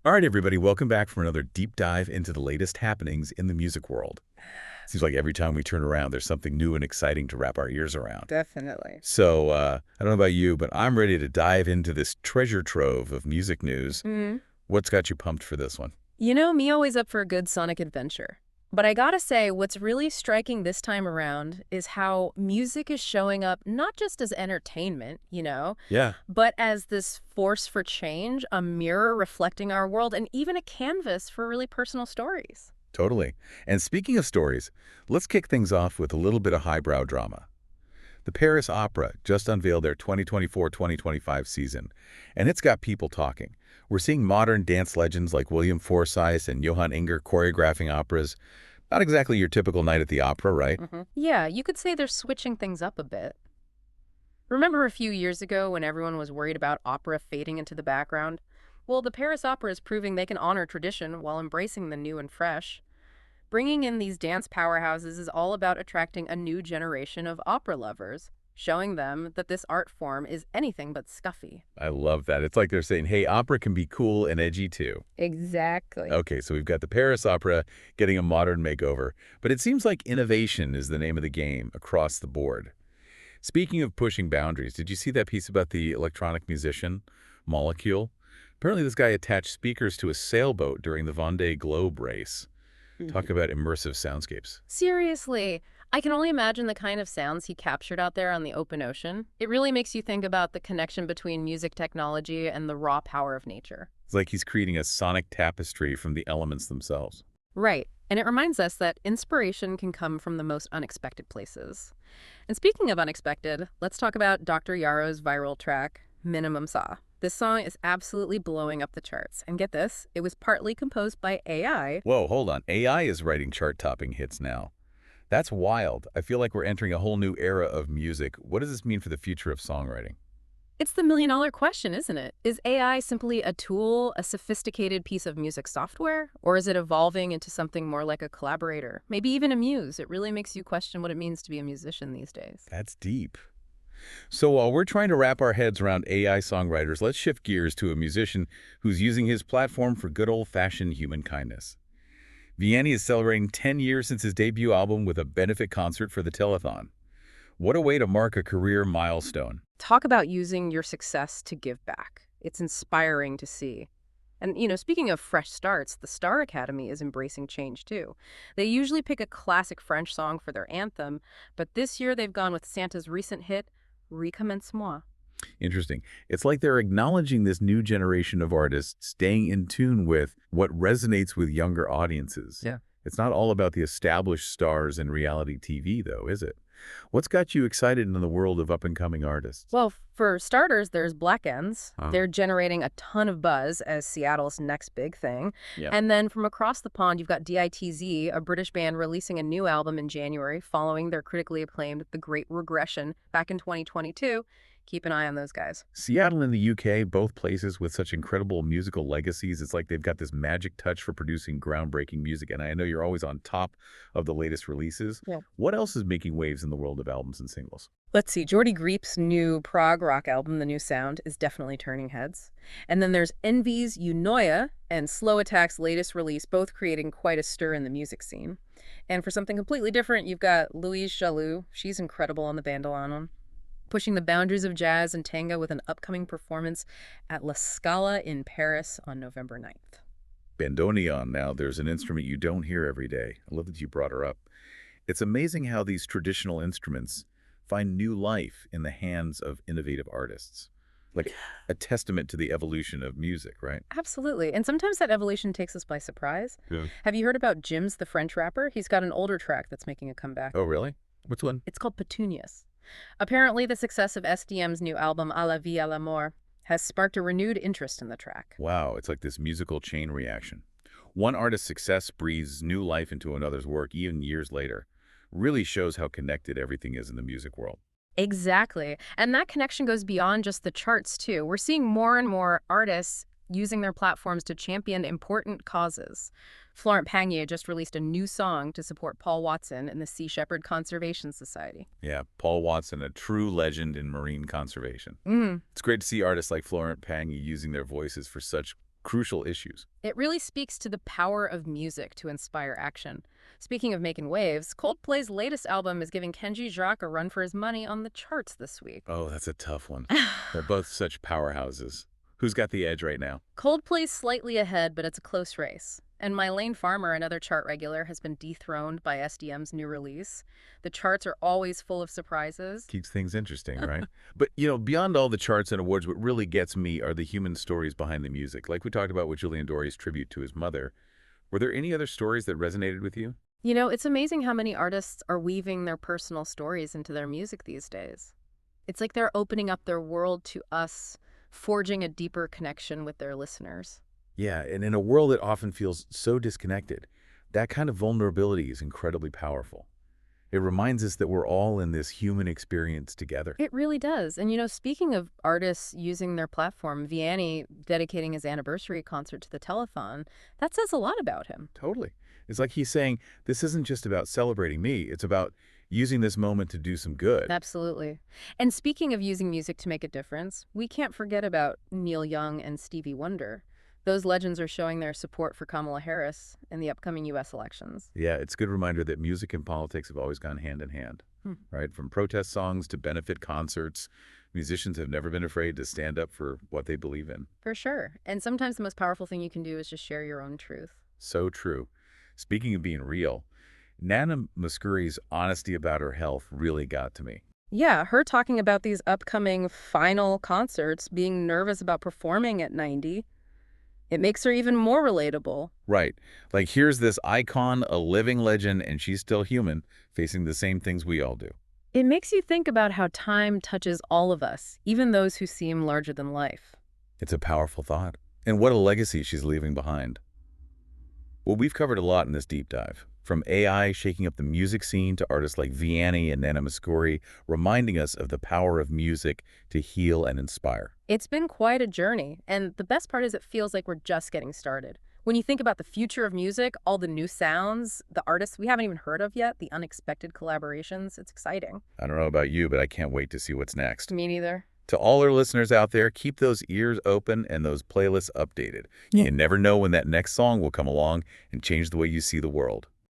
All right, everybody, welcome back for another deep dive into the latest happenings in the music world. Seems like every time we turn around, there's something new and exciting to wrap our ears around. Definitely. I don't know about you, but I'm ready to dive into this treasure trove of music news. Mm. What's got you pumped for this one? Me always up for a good sonic adventure. But I gotta say, what's really striking this time around is how music is showing up not just as entertainment, Yeah, but as this force for change, a mirror reflecting our world, and even a canvas for really personal stories. totally. And speaking of stories, let's kick things off with a little bit of highbrow drama. The Paris Opera just unveiled their 2024-2025 season, and it's got people talking. We're seeing modern dance legends like William Forsythe and Johann Inger choreographing operas. Not exactly your typical night at the opera, right? Yeah, you could say they're switching things up a bit. Remember a few years ago when everyone was worried about opera fading into the background? Well, the Paris Opera is proving they can honor tradition while embracing the new and fresh. Bringing in these dance powerhouses is all about attracting a new generation of opera lovers, showing them that this art form is anything but scuffy. I love that. It's like they're saying, hey, opera can be cool and edgy too. Exactly. Okay, so we've got the Paris Opera getting a modern makeover, but it seems like innovation is the name of the game across the board. Speaking of pushing boundaries, did you see that piece about the electronic musician, Molecule? Apparently this guy attached speakers to a sailboat during the Vendée Globe race. Talk Mhm. about immersive soundscapes. Seriously, I can only imagine the kind of sounds he captured out there on the open ocean. It really makes you think about the connection between music technology and the raw power of nature. It's like he's creating a sonic tapestry from the elements themselves. Right. And it reminds us that inspiration can come from the most unexpected places. And speaking of unexpected, let's talk about Dr. Yaro's viral track, Minimum Sa. This song is absolutely blowing up the charts. And get this, it was partly composed by AI. Whoa, hold on. AI is writing chart-topping hits now. That's wild. I feel like we're entering a whole new era of music. What does this mean for the future of songwriting? It's the million-dollar question, isn't it? Is AI simply a tool, a sophisticated piece of music software? Or is it evolving into something more like a collaborator? Maybe even a muse. It really makes you question what it means to be a musician these days. That's deep. So while we're trying to wrap our heads around AI songwriters, let's shift gears to a musician who's using his platform for good old-fashioned human kindness. Vianney is celebrating 10 years since his debut album with a benefit concert for the telethon. What a way to mark a career milestone. Talk about using your success to give back. It's inspiring to see. And, speaking of fresh starts, the Star Academy is embracing change too. They usually pick a classic French song for their anthem, but this year they've gone with Santa's recent hit, Recommence-moi. Interesting. It's like they're acknowledging this new generation of artists, staying in tune with what resonates with younger audiences. Yeah. It's not all about the established stars in reality TV, though, is it? What's got you excited in the world of up-and-coming artists? Well, for starters, there's Black Ends. Huh? They're generating a ton of buzz as Seattle's next big thing. Yeah. And then from across the pond, you've got DITZ, a British band releasing a new album in January following their critically acclaimed The Great Regression back in 2022. Keep an eye on those guys. Seattle and the UK, both places with such incredible musical legacies. It's like they've got this magic touch for producing groundbreaking music, and I know you're always on top of the latest releases. Yeah. What else is making waves in the world of albums and singles? Let's see. Jordy Griep's new prog rock album, The New Sound, is definitely turning heads. And then there's Envy's Eunoia and Slow Attack's latest release, both creating quite a stir in the music scene. And for something completely different, you've got Louise Jaloux. She's incredible on the bandoneon, pushing the boundaries of jazz and tango with an upcoming performance at La Scala in Paris on November 9th. Bandoneon, now, there's an instrument you don't hear every day. I love that you brought her up. It's amazing how these traditional instruments find new life in the hands of innovative artists. Like a testament to the evolution of music, right? Absolutely. And sometimes that evolution takes us by surprise. Yeah. Have you heard about Jims the French rapper? He's got an older track that's making a comeback. Oh, really? Which one? It's called Petunias. Apparently, the success of SDM's new album, A la Vie à l'amour, has sparked a renewed interest in the track. Wow, it's like this musical chain reaction. One artist's success breathes new life into another's work even years later. Really shows how connected everything is in the music world. Exactly. And that connection goes beyond just the charts, too. We're seeing more and more artists using their platforms to champion important causes. Florent Pagny just released a new song to support Paul Watson and the Sea Shepherd Conservation Society. Yeah, Paul Watson, a true legend in marine conservation. Mm. It's great to see artists like Florent Pagny using their voices for such crucial issues. It really speaks to the power of music to inspire action. Speaking of making waves, Coldplay's latest album is giving Kenji Girac a run for his money on the charts this week. Oh, that's a tough one. They're both such powerhouses. Who's got the edge right now? Coldplay's slightly ahead, but it's a close race. And Mylene Farmer, another chart regular, has been dethroned by SDM's new release. The charts are always full of surprises. Keeps things interesting, right? But, beyond all the charts and awards, what really gets me are the human stories behind the music. Like we talked about with Julian Dory's tribute to his mother. Were there any other stories that resonated with you? It's amazing how many artists are weaving their personal stories into their music these days. It's like they're opening up their world to us, forging a deeper connection with their listeners. Yeah, and in a world that often feels so disconnected, that kind of vulnerability is incredibly powerful. It reminds us that we're all in this human experience together. It really does. And speaking of artists using their platform, Vianney dedicating his anniversary concert to the telethon, that says a lot about him. Totally. It's like he's saying, this isn't just about celebrating me, it's about using this moment to do some good. Absolutely. And speaking of using music to make a difference, we can't forget about Neil Young and Stevie Wonder. Those legends are showing their support for Kamala Harris in the upcoming U.S. elections. Yeah, it's a good reminder that music and politics have always gone hand in hand, right? From protest songs to benefit concerts, musicians have never been afraid to stand up for what they believe in. For sure. And sometimes the most powerful thing you can do is just share your own truth. So true. Speaking of being real, Nana Mouskouri's honesty about her health really got to me. Yeah, her talking about these upcoming final concerts, being nervous about performing at 90, it makes her even more relatable. Right. Like, here's this icon, a living legend, and she's still human, facing the same things we all do. It makes you think about how time touches all of us, even those who seem larger than life. It's a powerful thought. And what a legacy she's leaving behind. Well, we've covered a lot in this deep dive. From AI shaking up the music scene to artists like Vianney and Nana Mouskouri, reminding us of the power of music to heal and inspire. It's been quite a journey, and the best part is it feels like we're just getting started. When you think about the future of music, all the new sounds, the artists we haven't even heard of yet, the unexpected collaborations, it's exciting. I don't know about you, but I can't wait to see what's next. Me neither. To all our listeners out there, keep those ears open and those playlists updated. Yeah. You never know when that next song will come along and change the way you see the world.